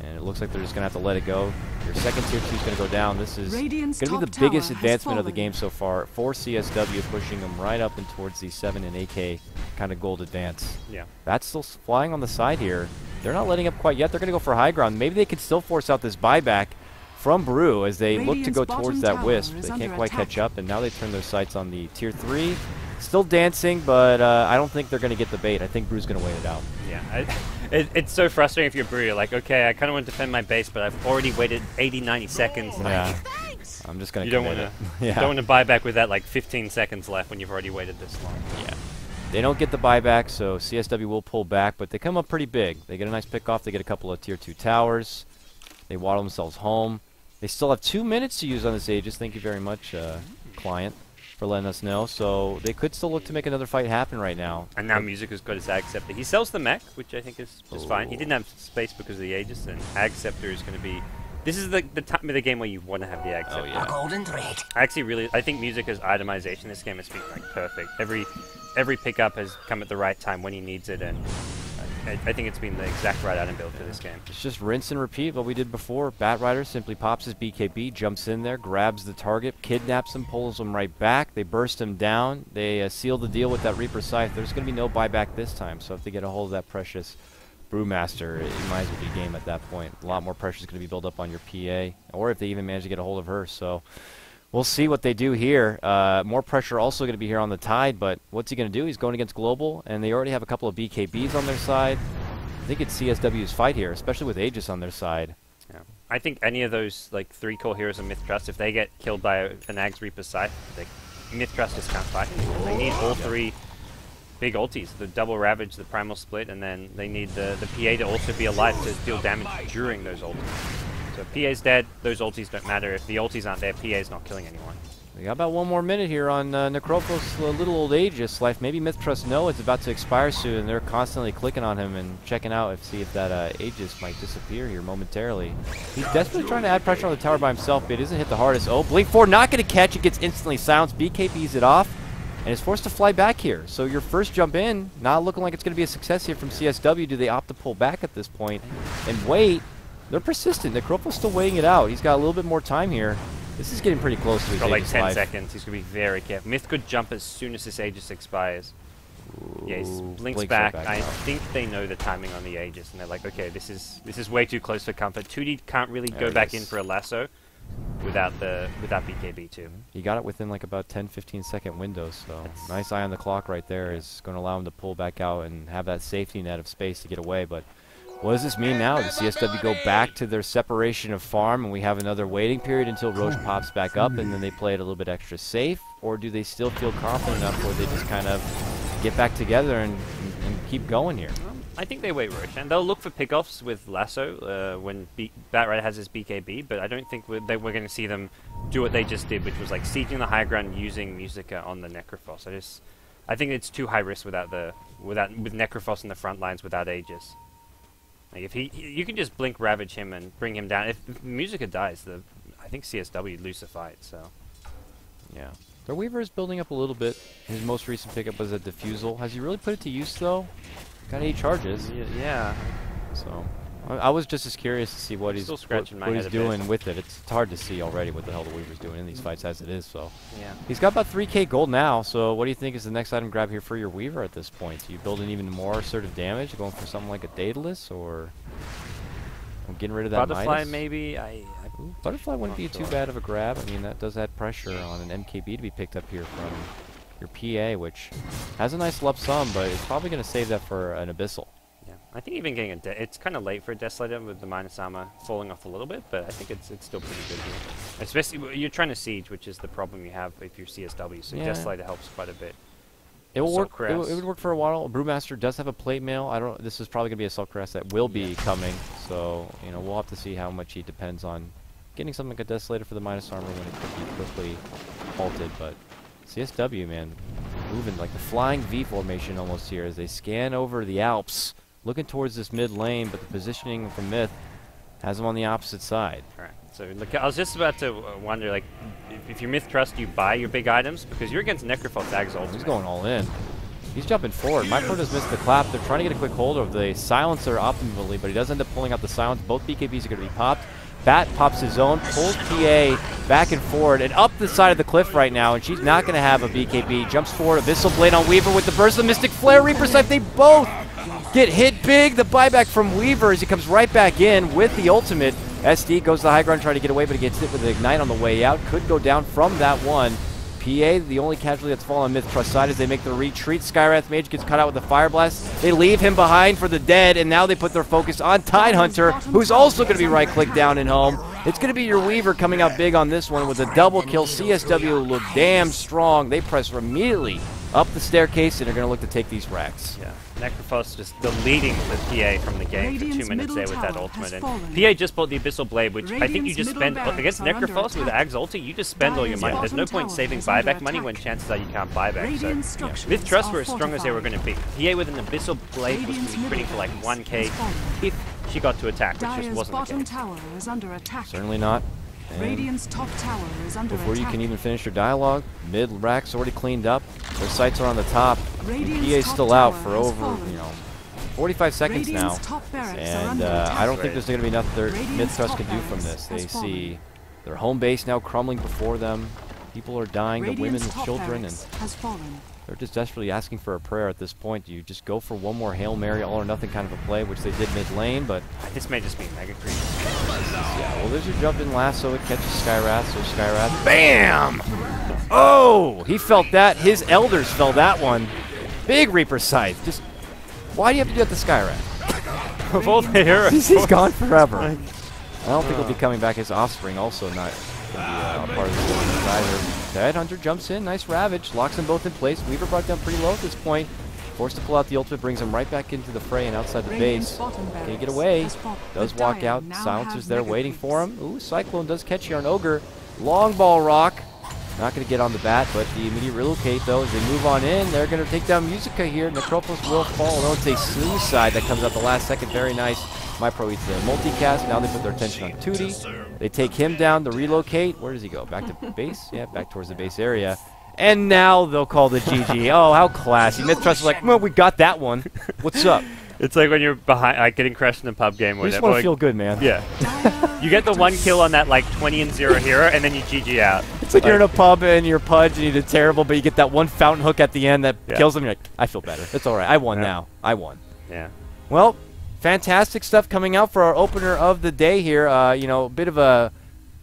And it looks like they're just going to have to let it go. Your second tier 2 is going to go down. This is going Radiant's to be top the biggest tower has advancement of the fallen. game so far for CsW, pushing them right up and towards the 7 and 8k kind of gold advance. Yeah. That's still flying on the side here. They're not letting up quite yet. They're going to go for high ground. Maybe they can still force out this buyback from Brew as they look to go Radiant's towards bottom that tower Wisp. is They under can't quite attack. catch up, and now they turn their sights on the tier 3. Still dancing, but I don't think they're going to get the bait. I think Brew's going to wait it out. Yeah, it's so frustrating if you're Brew. You're like, okay, I kind of want to defend my base, but I've already waited 80, 90 seconds. Yeah. I'm just going You to don't want to. Yeah. You don't want to buy back with that like 15 seconds left when you've already waited this long. Yeah. They don't get the buyback, so CsW will pull back, but they come up pretty big. They get a nice pick off. They get a couple of tier 2 towers. They waddle themselves home. They still have 2 minutes to use on this Aegis. Thank you very much, client, for letting us know. So they could still look to make another fight happen right now. And now Musica's got his Ag Scepter. He sells the mech, which I think is just fine. He didn't have space because of the Aegis, and Ag Scepter is going to be... This is the time of the game where you want to have the Ag Scepter. yeah. Golden thread. I think Musica's itemization in this game has been like perfect. Every pickup has come at the right time when he needs it, and I think it's been the exact right item build for this game. It's just rinse and repeat what we did before. Bat Rider simply pops his BKB, jumps in there, grabs the target, kidnaps him, pulls him right back. They burst him down. They seal the deal with that Reaper Scythe. There's going to be no buyback this time, so if they get a hold of that precious Brewmaster, it might as well be game at that point. A lot more pressure is going to be built up on your PA, or if they even manage to get a hold of her. So we'll see what they do here. More pressure also going to be here on the Tide, but what's he going to do? He's going against Global, and they already have a couple of BKBs on their side. I think it's CsW's fight here, especially with Aegis on their side. Yeah. I think any of those like 3 core heroes of MiTH Trust, if they get killed by an Ag's Reaper Scythe, MiTH Trust just can't fight anymore. They need all 3 big ultis, the double Ravage, the Primal Split, and then they need the PA to also be alive to deal damage during those ultis. So if PA's dead, those ultis don't matter. If the ultis aren't there, PA's not killing anyone. We got about 1 more minute here on Necrophos' little old Aegis life. Maybe MiTH Trust know it's about to expire soon, and they're constantly clicking on him and checking out see if that Aegis might disappear here momentarily. He's desperately trying to add pressure on the tower by himself, but it doesn't hit the hardest. Oh, Blink 4 not going to catch it, gets instantly silenced. BKBs it off, and is forced to fly back here. So your first jump in, not looking like it's going to be a success here from CsW. Do they opt to pull back at this point and wait? They're persistent. Necrophos still weighing it out. He's got a little bit more time here. This is getting pretty close to his Got like Aegis 10 life. seconds. He's going to be very careful. MiTH could jump as soon as this Aegis expires. Yeah, he Ooh, blinks right back. back I now. think they know the timing on the Aegis, and they're like, okay, this is way too close for comfort. 2D can't really There go he back is. in for a lasso without BKB too. He got it within like about 10-15 second windows, so nice eye on the clock right there is going to allow him to pull back out and have that safety net of space to get away. But what does this mean now? Does CSW go back to their separation of farm and we have another waiting period until Roche pops back up and then they play it a little bit extra safe? Or do they still feel confident enough where they just kind of get back together and keep going here? I think they wait Roche, and they'll look for pickoffs with Lasso when Batrider has his BKB, but I don't think we're going to see them do what they just did, which was like sieging the high ground using Musica on the Necrophos. I think it's too high risk with Necrophos in the front lines without Aegis. Like if you can just blink Ravage him and bring him down. If Musica dies, I think CSW lose the fight. So yeah, their Weaver is building up a little bit. His most recent pickup was a Diffusal. Has he really put it to use though? Got 8 charges. Yeah. So I was just as curious to see what he's doing with it. It's hard to see already what the hell the Weaver's doing in these fights as it is. So yeah, he's got about 3k gold now. So what do you think is the next item grab here for your Weaver at this point? Do you build in even more assertive damage, going for something like a Daedalus, or getting rid of that Butterfly Midas? Maybe. Ooh, Butterfly wouldn't be too bad of a grab. I mean, that does add pressure on an MKB to be picked up here from your PA, which has a nice lump sum, but it's probably going to save that for an Abyssal. Yeah, I think even getting it's kind of late for a Desolator with the minus armor falling off a little bit, but I think it's still pretty good here. Especially you're trying to siege, which is the problem you have if you're CSW. So yeah. Desolator helps quite a bit. It will work. It would work for a while. Brewmaster does have a plate mail. This is probably going to be a Assault Crest that will be coming. So we'll have to see how much he depends on getting something like a Desolator for the minus armor when it could be quickly halted, but. CSW, man, moving like the flying V formation almost here as they scan over the Alps, looking towards this mid lane, but the positioning from MiTH has them on the opposite side. All right. So look, I was just about to wonder, like, if you MiTH trust, you buy your big items because you're against Necrophos Exalt. He's going all in. He's jumping forward. MiPro has missed the clap. They're trying to get a quick hold of the silencer optimally, but he does end up pulling out the silence. Both BKBs are going to be popped. Bat pops his own, pulls PA back and forward, and up the side of the cliff right now, and she's not going to have a BKB. Jumps forward, Abyssal Blade on Weaver with the burst of Mystic Flare. Reaper Sight, they both get hit big. The buyback from Weaver as he comes right back in with the ultimate. SD goes to the high ground trying to get away, but he gets hit with an Ignite on the way out. Could go down from that one. PA, the only casualty that's fallen on MiTH Trust side as they make the retreat. Skywrath Mage gets cut out with a Fire Blast. They leave him behind for the dead, and now they put their focus on Tidehunter, who's also going to be right-clicked down and home. It's going to be your Weaver coming out big on this one with a double kill. CSW look damn strong. They press immediately up the staircase and are going to look to take these racks. Yeah, Necrophos just deleting the PA from the game for 2 minutes there with that ultimate. And PA just bought the Abyssal Blade, which I think you just spend against Necrophos with Ag's ulti. You just spend all your money. There's no point saving buyback money when chances are you can't buy back. So MiTH Trust were as strong as they were going to be. PA with an Abyssal Blade was going to be critting for like 1k if she got to attack, which just wasn't the case. Certainly not. Radiant's top tower is under before attack. You can even finish your dialogue, mid rack's already cleaned up. Their sights are on the top. PA's still out for over 45 seconds now, and I don't think there's going to be enough their MiTH Trust can do from this. They see their home base now crumbling before them. People are dying, the women and children, and they're just desperately asking for a prayer at this point. Do you just go for one more Hail Mary, all or nothing kind of a play, which they did mid lane, but this may just be Mega Creep. Yeah, well, there's your jump in lasso. It catches Skywrath, so Skywrath, BAM! Oh, he felt that. His elders felt that one. Big Reaper Scythe. Just, why do you have to do that to Skywrath? Of all the heroes. He's gone forever. I don't think he'll be coming back. His offspring also not going to be part of the business either. Tidehunter jumps in, nice Ravage, locks them both in place. Weaver brought down pretty low at this point. Forced to pull out the ultimate, brings him right back into the fray and outside the base. Can he get away? Does walk out. Silencer's there waiting for him. Ooh, Cyclone does catch here on Ogre. Long ball rock. Not going to get on the bat, but the immediate relocate, though, as they move on in. They're going to take down Musica here. Necrophos will fall. No, it's a suicide that comes out the last second. Very nice. MiPro eats the multicast. Now they put their attention on Tootie. They take him down to relocate. Where does he go? Back to base? Yeah, back towards the base area. And now they'll call the GG. Oh, how classy. MiTH Trust is like, well, we got that one. What's up? It's like when you're behind, like getting crushed in a pub game. You just want to feel good, man. Yeah. You get the one kill on that like 20-0 hero, and then you GG out. It's like you're in a pub and you're Pudge and you did terrible, but you get that one fountain hook at the end that kills them. You're like, I feel better. It's all right. I won now. I won. Yeah. Well, fantastic stuff coming out for our opener of the day here. You know, a bit of a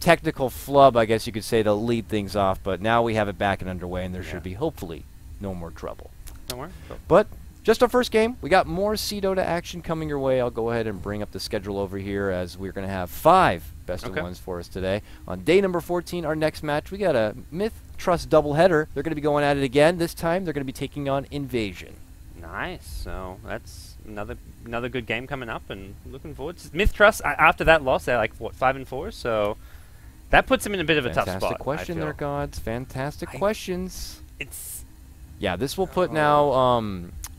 technical flub, I guess you could say, to lead things off. But now we have it back and underway, and there should be, hopefully, no more trouble. Don't worry. But just our first game. We got more CDOTA action coming your way. I'll go ahead and bring up the schedule over here, as we're going to have 5 best-of-ones for us today. On day number 14, our next match, we got a MiTH Trust doubleheader. They're going to be going at it again. This time, they're going to be taking on Invasion. Nice. So that's another good game coming up, and looking forward to MiTH Trust. After that loss, they're like, what, 5-4? So that puts them in a bit of a tough spot. Fantastic question there, Gods. Fantastic questions. It's... Yeah, this will put now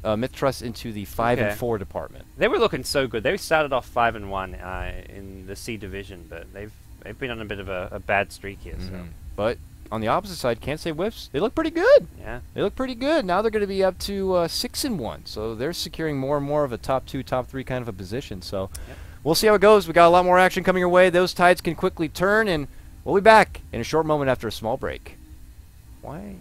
MiTH Trust into the 5-4 department. They were looking so good. They started off 5-1 in the C division, but they've been on a bit of a bad streak here. So. But on the opposite side, can't say whiffs. They look pretty good. Yeah, they look pretty good. Now they're going to be up to 6-1, so they're securing more and more of a top 2, top 3 kind of a position. So we'll see how it goes. We got a lot more action coming your way. Those tides can quickly turn, and we'll be back in a short moment after a small break. Why?